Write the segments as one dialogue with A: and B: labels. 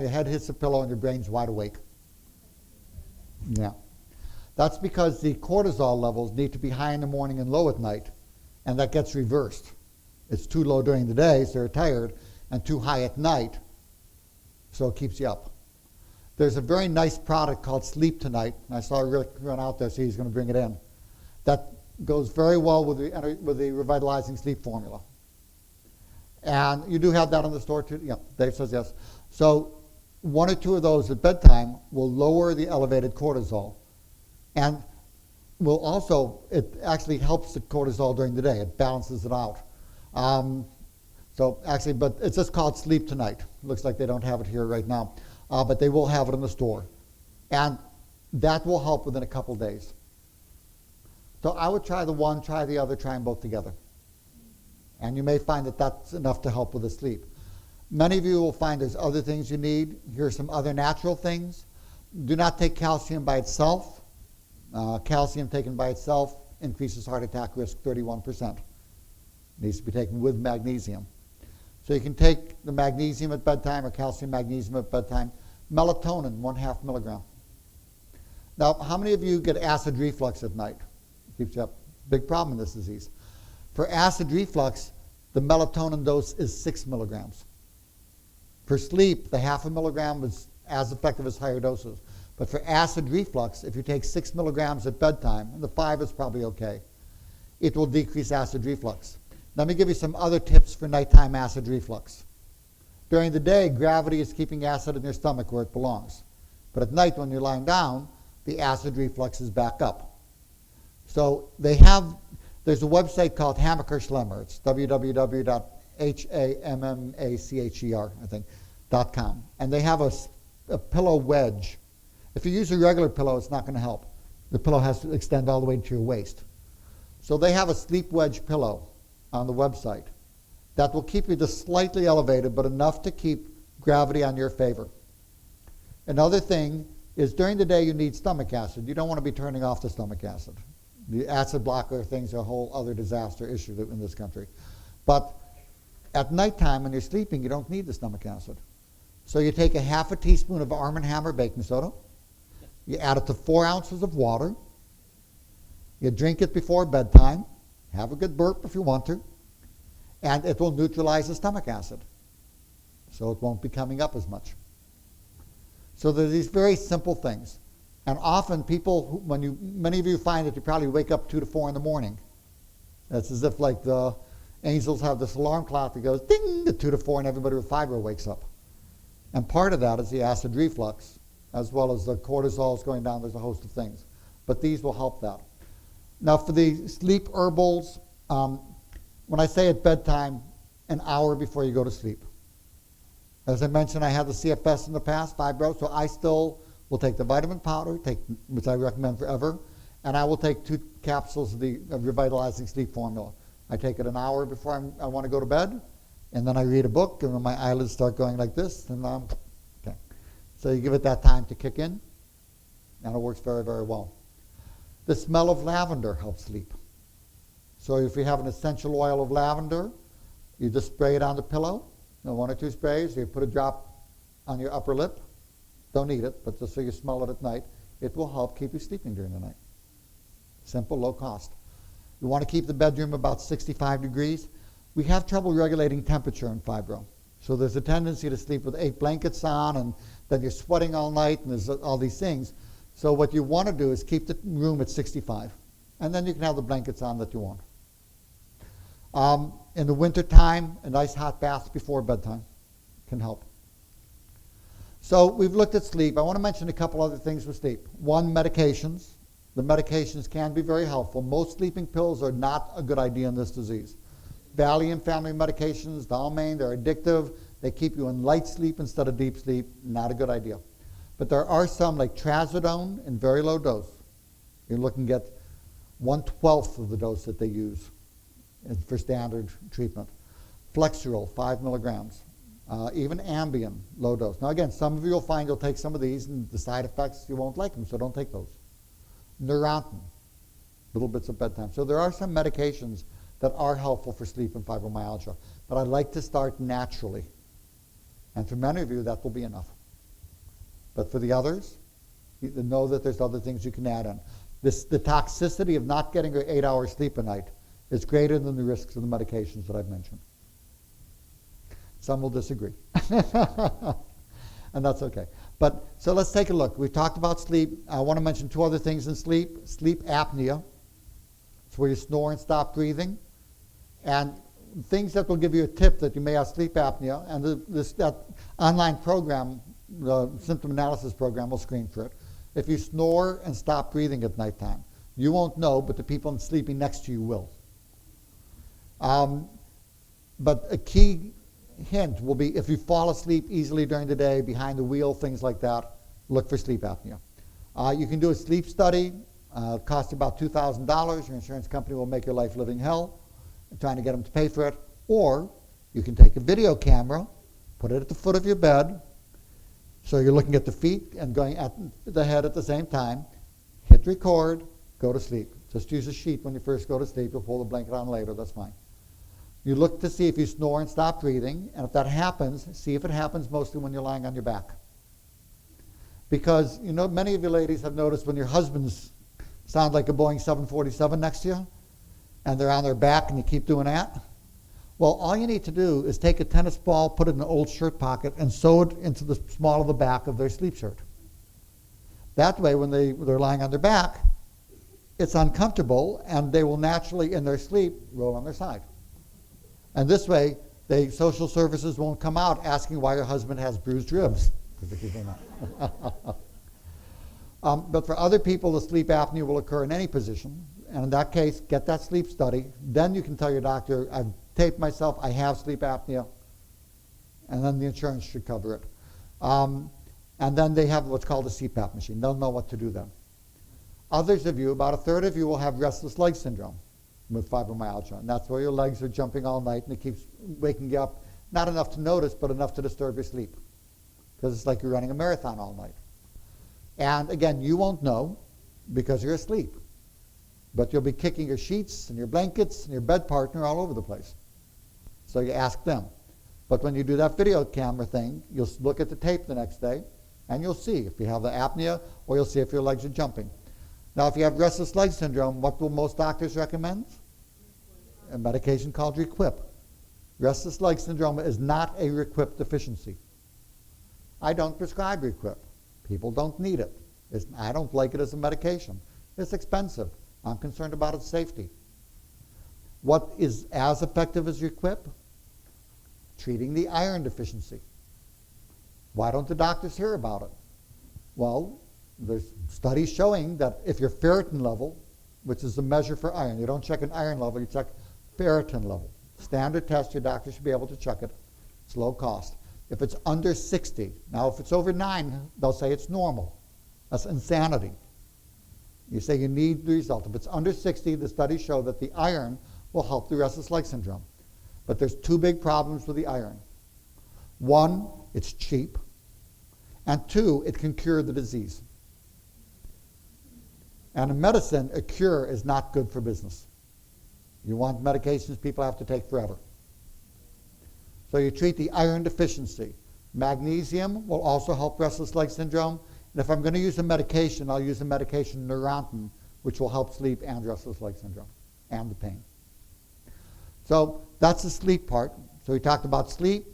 A: your head hits the pillow and your brain's wide awake. Yeah. That's because the cortisol levels need to be high in the morning and low at night, and that gets reversed. It's too low during the day, so you're tired, and too high at night, so it keeps you up. There's a very nice product called Sleep Tonight, and I saw Rick run out there, so he's going to bring it in. That goes very well with the Revitalizing Sleep formula. And you do have that in the store too? Yeah, Dave says yes. So 1 or 2 of those at bedtime will lower the elevated cortisol. And will also, it actually helps the cortisol during the day. It balances it out. But it's just called Sleep Tonight. Looks like they don't have it here right now. But they will have it in the store. And that will help within a couple days. So I would try the one, try the other, try them both together. And you may find that that's enough to help with the sleep. Many of you will find there's other things you need. Here are some other natural things. Do not take calcium by itself. Calcium taken by itself increases heart attack risk 31%. Needs to be taken with magnesium. So you can take the magnesium at bedtime or calcium magnesium at bedtime. Melatonin, 1/2 milligram. Now, how many of you get acid reflux at night? Keeps you up. Big problem in this disease. For acid reflux, the melatonin dose is 6 milligrams. For sleep, the 1/2 milligram is as effective as higher doses. But for acid reflux, if you take 6 milligrams at bedtime, and the 5 is probably okay, it will decrease acid reflux. Let me give you some other tips for nighttime acid reflux. During the day, gravity is keeping acid in your stomach where it belongs. But at night, when you're lying down, the acid reflux is back up. So there's a website called Hammacher Schlemmer. It's www.hammacher.com. And they have a pillow wedge. If you use a regular pillow, it's not going to help. The pillow has to extend all the way to your waist. So they have a sleep wedge pillow on the website that will keep you just slightly elevated, but enough to keep gravity on your favor. Another thing is during the day you need stomach acid. You don't want to be turning off the stomach acid. The acid blocker things are a whole other disaster issue in this country. But at nighttime when you're sleeping, you don't need the stomach acid. So you take 1/2 teaspoon of Arm & Hammer baking soda. You add it to 4 ounces of water. You drink it before bedtime. Have a good burp if you want to. And it will neutralize the stomach acid. So it won't be coming up as much. So there's these very simple things. And often people, many of you find that you probably wake up 2 to 4 in the morning. It's as if like the angels have this alarm clock that goes ding at 2 to 4 and everybody with fibro wakes up. And part of that is the acid reflux, as well as the cortisol is going down. There's a host of things. But these will help that. Now for the sleep herbals, when I say at bedtime, an hour before you go to sleep. As I mentioned, I had the CFS in the past, fibro, so I still will take the vitamin powder, which I recommend forever, and I will take 2 capsules of the Revitalizing Sleep formula. I take it an hour before I want to go to bed, and then I read a book, and then my eyelids start going like this, and okay. So you give it that time to kick in, and it works very, very well. The smell of lavender helps sleep. So if you have an essential oil of lavender, you just spray it on the pillow, 1 or 2 sprays, you put a drop on your upper lip. Don't eat it, but just so you smell it at night. It will help keep you sleeping during the night. Simple, low cost. You want to keep the bedroom about 65 degrees. We have trouble regulating temperature in fibro. So there's a tendency to sleep with 8 blankets on, and then you're sweating all night, and there's all these things. So what you want to do is keep the room at 65. And then you can have the blankets on that you want. In the wintertime, a nice hot bath before bedtime can help. So we've looked at sleep. I want to mention a couple other things with sleep. One, medications. The medications can be very helpful. Most sleeping pills are not a good idea in this disease. Valium family medications, Dalmane, they're addictive. They keep you in light sleep instead of deep sleep. Not a good idea. But there are some like trazodone in very low dose. You're looking at 1/12 of the dose that they use for standard treatment. Flexeril, 5 milligrams. Even Ambien, low dose. Now again, some of you will find you'll take some of these and the side effects, you won't like them, so don't take those. Neurontin, little bits of bedtime. So there are some medications that are helpful for sleep and fibromyalgia, but I like to start naturally. And for many of you, that will be enough. But for the others, you know that there's other things you can add in. The toxicity of not getting your 8 hours sleep a night is greater than the risks of the medications that I've mentioned. Some will disagree. And that's okay. But so let's take a look. We've talked about sleep. I want to mention 2 other things in sleep. Sleep apnea. It's where you snore and stop breathing. And things that will give you a tip that you may have sleep apnea. And that online program, the symptom analysis program, will screen for it. If you snore and stop breathing at nighttime, you won't know, but the people sleeping next to you will. But a key hint will be if you fall asleep easily during the day, behind the wheel, things like that, look for sleep apnea. You can do a sleep study. It costs about $2,000. Your insurance company will make your life living hell, trying to get them to pay for it. Or you can take a video camera, put it at the foot of your bed, so you're looking at the feet and going at the head at the same time. Hit record, go to sleep. Just use a sheet when you first go to sleep. You'll pull the blanket on later, that's fine. You look to see if you snore and stop breathing, and if that happens, see if it happens mostly when you're lying on your back. Because, you know, many of you ladies have noticed when your husbands sound like a Boeing 747 next to you, and they're on their back and you keep doing that. Well, all you need to do is take a tennis ball, put it in an old shirt pocket, and sew it into the small of the back of their sleep shirt. That way, when they're lying on their back, it's uncomfortable, and they will naturally, in their sleep, roll on their side. And this way, the social services won't come out asking why your husband has bruised ribs. But for other people, the sleep apnea will occur in any position. And in that case, get that sleep study. Then you can tell your doctor, I've taped myself, I have sleep apnea. And then the insurance should cover it. And then they have what's called a CPAP machine. They'll know what to do then. Others of you, about a third of you, will have restless leg syndrome with fibromyalgia. And that's where your legs are jumping all night and it keeps waking you up, not enough to notice, but enough to disturb your sleep. Because it's like you're running a marathon all night. And again, you won't know because you're asleep. But you'll be kicking your sheets and your blankets and your bed partner all over the place. So you ask them. But when you do that video camera thing, you'll look at the tape the next day and you'll see if you have the apnea or you'll see if your legs are jumping. Now, if you have restless leg syndrome, what will most doctors recommend? A medication called Requip. Restless leg syndrome is not a Requip deficiency. I don't prescribe Requip. People don't need it. I don't like it as a medication. It's expensive. I'm concerned about its safety. What is as effective as Requip? Treating the iron deficiency. Why don't the doctors hear about it? Well, there's studies showing that if your ferritin level, which is a measure for iron, you don't check an iron level, you check ferritin level. Standard test, your doctor should be able to check it. It's low cost. If it's under 60, now if it's over 9, they'll say it's normal. That's insanity. You say you need the result. If it's under 60, the studies show that the iron will help the restless leg syndrome. But there's 2 big problems with the iron. 1, it's cheap. And 2, it can cure the disease. And in medicine, a cure is not good for business. You want medications people have to take forever. So you treat the iron deficiency. Magnesium will also help restless leg syndrome. And if I'm going to use a medication, I'll use a medication, Neurontin, which will help sleep and restless leg syndrome and the pain. So that's the sleep part. So we talked about sleep.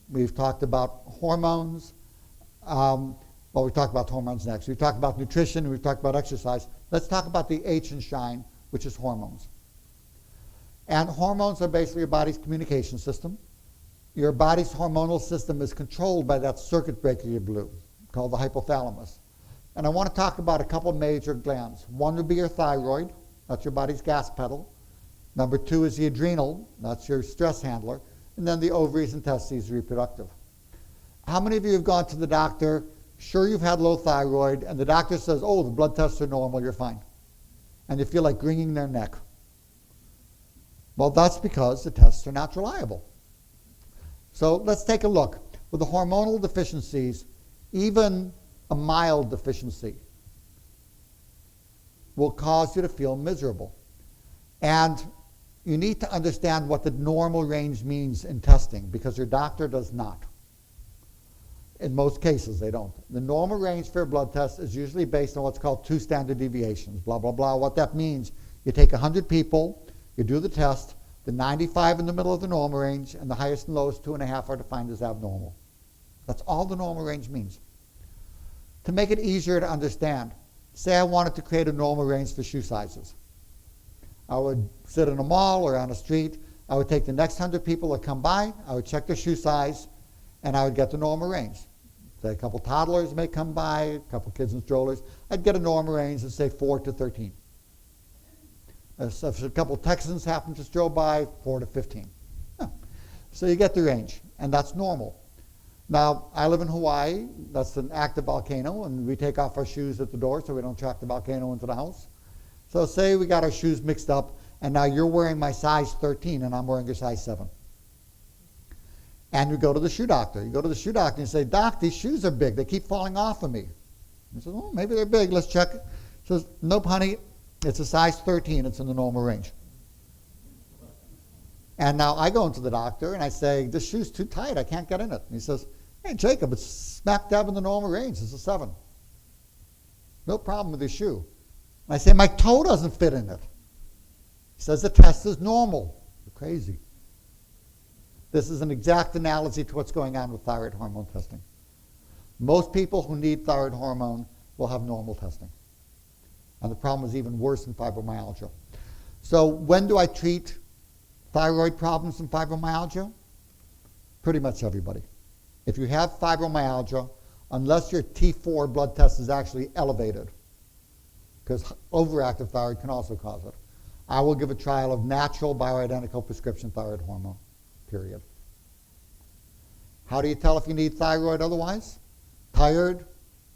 A: We've talked about hormones. Well, we talked about hormones next. We talked about nutrition. We've talked about exercise. Let's talk about the H in SHINE, which is hormones. And hormones are basically your body's communication system. Your body's hormonal system is controlled by that circuit breaker you blew, called the hypothalamus. And I want to talk about a couple major glands. One would be your thyroid. That's your body's gas pedal. Number 2 is the adrenal. That's your stress handler. And then the ovaries and testes, reproductive. How many of you have gone to the doctor, sure you've had low thyroid, and the doctor says, oh, the blood tests are normal, you're fine. And you feel like wringing their neck. Well, that's because the tests are not reliable. So let's take a look. With the hormonal deficiencies, even a mild deficiency will cause you to feel miserable. And you need to understand what the normal range means in testing, because your doctor does not. In most cases, they don't. The normal range for a blood test is usually based on what's called 2 standard deviations, blah, blah, blah. What that means, you take 100 people, you do the test, the 95 in the middle of the normal range, and the highest and lowest 2.5 are defined as abnormal. That's all the normal range means. To make it easier to understand, say I wanted to create a normal range for shoe sizes. I would sit in a mall or on a street. I would take the next 100 people that come by, I would check their shoe size, and I would get the normal range. Say a couple toddlers may come by, a couple kids in strollers. I'd get a normal range of, say, 4 to 13. If a couple Texans happen to stroll by, 4 to 15. Yeah. So you get the range, and that's normal. Now, I live in Hawaii. That's an active volcano, and we take off our shoes at the door so we don't track the volcano into the house. So say we got our shoes mixed up, and now you're wearing my size 13, and I'm wearing your size 7. And you go to the shoe doctor. You go to the shoe doctor and say, Doc, these shoes are big. They keep falling off of me. He says, well, maybe they're big. Let's check it. He says, nope, honey. It's a size 13. It's in the normal range. And now I go into the doctor and I say, this shoe's too tight. I can't get in it. And he says, hey, Jacob, it's smack dab in the normal range. It's a 7. No problem with your shoe. And I say, my toe doesn't fit in it. He says, the test is normal. You're crazy. This is an exact analogy to what's going on with thyroid hormone testing. Most people who need thyroid hormone will have normal testing. And the problem is even worse in fibromyalgia. So when do I treat thyroid problems in fibromyalgia? Pretty much everybody. If you have fibromyalgia, unless your T4 blood test is actually elevated, because overactive thyroid can also cause it, I will give a trial of natural bioidentical prescription thyroid hormone, period. How do you tell if you need thyroid otherwise? Tired,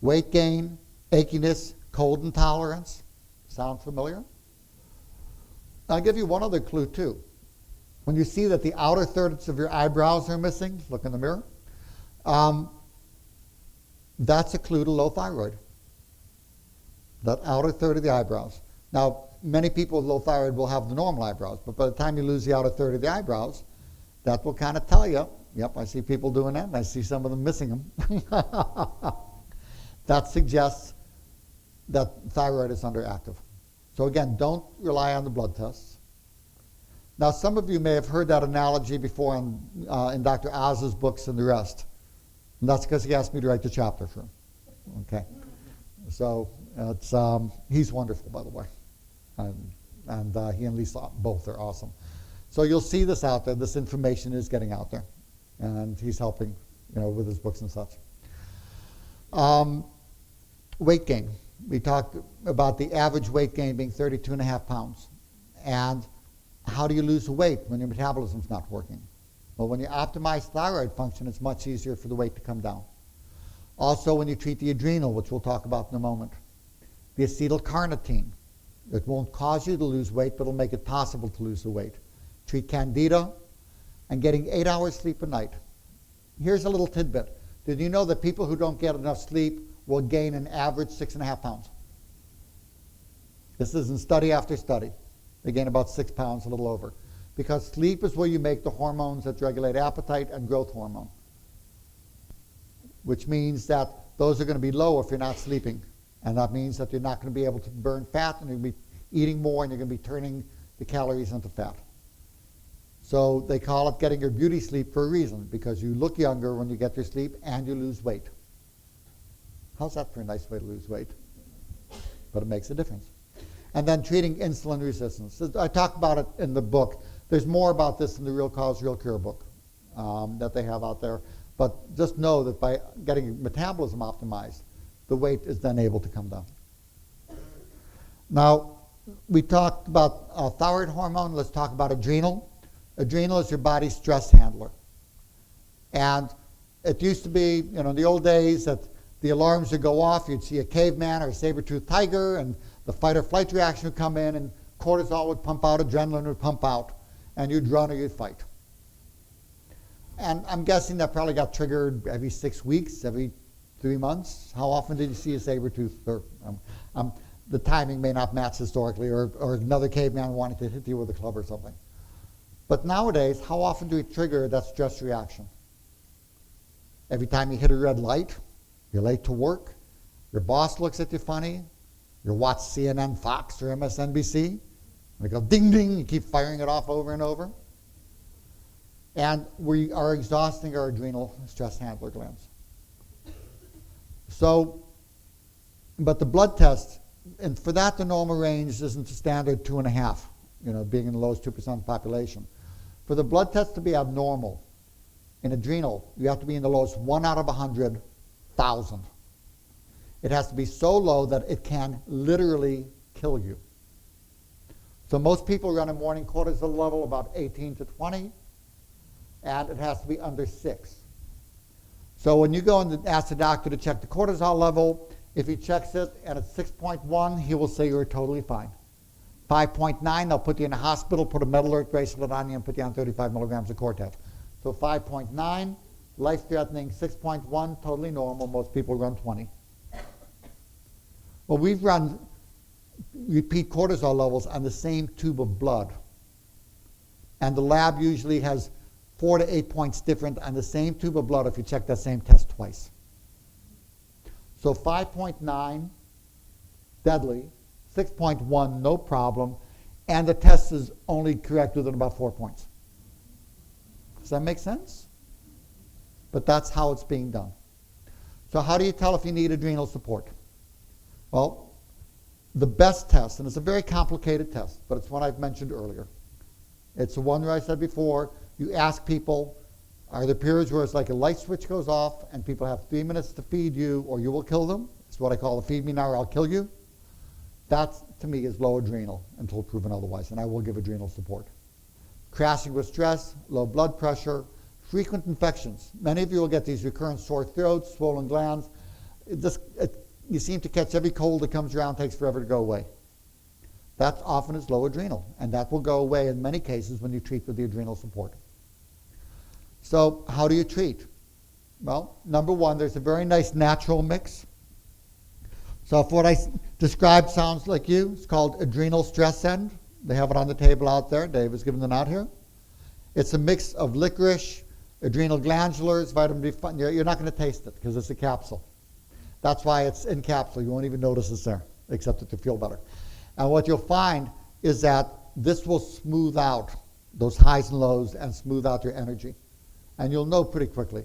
A: weight gain, achiness, cold intolerance. Sound familiar? I'll give you one other clue too. When you see that the outer thirds of your eyebrows are missing, look in the mirror. That's a clue to low thyroid. That outer third of the eyebrows. Now, many people with low thyroid will have the normal eyebrows, but by the time you lose the outer third of the eyebrows, that will kind of tell you, yep, I see people doing that, and I see some of them missing them. That suggests that thyroid is underactive. So again, don't rely on the blood tests. Now, some of you may have heard that analogy before in Dr. Oz's books and the rest. And that's because he asked me to write the chapter for him. Okay. So it's, he's wonderful, by the way. And he and Lisa both are awesome. So you'll see this out there. This information is getting out there. And he's helping, with his books and such. Weight gain. We talked about the average weight gain being 32.5 pounds. And how do you lose the weight when your metabolism's not working? Well, when you optimize thyroid function, it's much easier for the weight to come down. Also, when you treat the adrenal, which we'll talk about in a moment, the acetylcarnitine. It won't cause you to lose weight, but it'll make it possible to lose the weight. Treat candida, and getting 8 hours sleep a night. Here's a little tidbit. Did you know that people who don't get enough sleep will gain an average 6.5 pounds? This is in study after study. They gain about 6 pounds, a little over. Because sleep is where you make the hormones that regulate appetite and growth hormone. Which means that those are going to be low if you're not sleeping. And that means that you're not going to be able to burn fat, and you're going to be eating more, and you're going to be turning the calories into fat. So they call it getting your beauty sleep for a reason, because you look younger when you get your sleep and you lose weight. How's that for a nice way to lose weight? But it makes a difference. And then treating insulin resistance. I talk about it in the book. There's more about this in the Real Cause, Real Cure book that they have out there. But just know that by getting your metabolism optimized, the weight is then able to come down. Now, we talked about thyroid hormone. Let's talk about adrenal. Adrenal is your body's stress handler. And it used to be, in the old days, that the alarms would go off. You'd see a caveman or a saber-toothed tiger, and the fight or flight reaction would come in, and cortisol would pump out, adrenaline would pump out, and you'd run or you'd fight. And I'm guessing that probably got triggered every 6 weeks, every 3 months. How often did you see a saber-tooth? The timing may not match historically, or another caveman wanting to hit you with a club or something. But nowadays, how often do we trigger that stress reaction? Every time you hit a red light, you're late to work, your boss looks at you funny, you watch CNN, Fox, or MSNBC, they go ding, ding, you keep firing it off over and over. And we are exhausting our adrenal stress handler glands. So, but the blood test, and for that the normal range isn't the standard 2.5, being in the lowest 2% of the population. For the blood test to be abnormal in adrenal, you have to be in the lowest 1 out of 100,000. It has to be so low that it can literally kill you. So most people run a morning cortisol level about 18 to 20, and it has to be under 6. So when you go and ask the doctor to check the cortisol level, if he checks it and it's 6.1, he will say you're totally fine. 5.9, they'll put you in a hospital, put a metal alert bracelet on you, and put you on 35 milligrams of Cortef. So 5.9, life-threatening. 6.1, totally normal. Most people run 20. Well, we've run repeat cortisol levels on the same tube of blood. And the lab usually has 4 to 8 points different on the same tube of blood if you check that same test twice. So 5.9, deadly. 6.1, no problem. And the test is only correct within about 4 points. Does that make sense? But that's how it's being done. So how do you tell if you need adrenal support? Well, the best test, and it's a very complicated test, but it's one I've mentioned earlier. It's the one where I said before, you ask people, are there periods where it's like a light switch goes off and people have 3 minutes to feed you or you will kill them? It's what I call the feed me now or I'll kill you. That, to me, is low adrenal until proven otherwise, and I will give adrenal support. Crashing with stress, low blood pressure, frequent infections. Many of you will get these recurrent sore throats, swollen glands. You seem to catch every cold that comes around, takes forever to go away. That often is low adrenal, and that will go away in many cases when you treat with the adrenal support. So how do you treat? Well, number one, there's a very nice natural mix. So if what I described sounds like you, it's called Adrenal Stress End. They have it on the table out there. Dave has given them out here. It's a mix of licorice, adrenal glandulars, vitamin B5. You're not going to taste it because it's a capsule. That's why it's in capsule. You won't even notice it's there, except that you feel better. And what you'll find is that this will smooth out those highs and lows and smooth out your energy. And you'll know pretty quickly.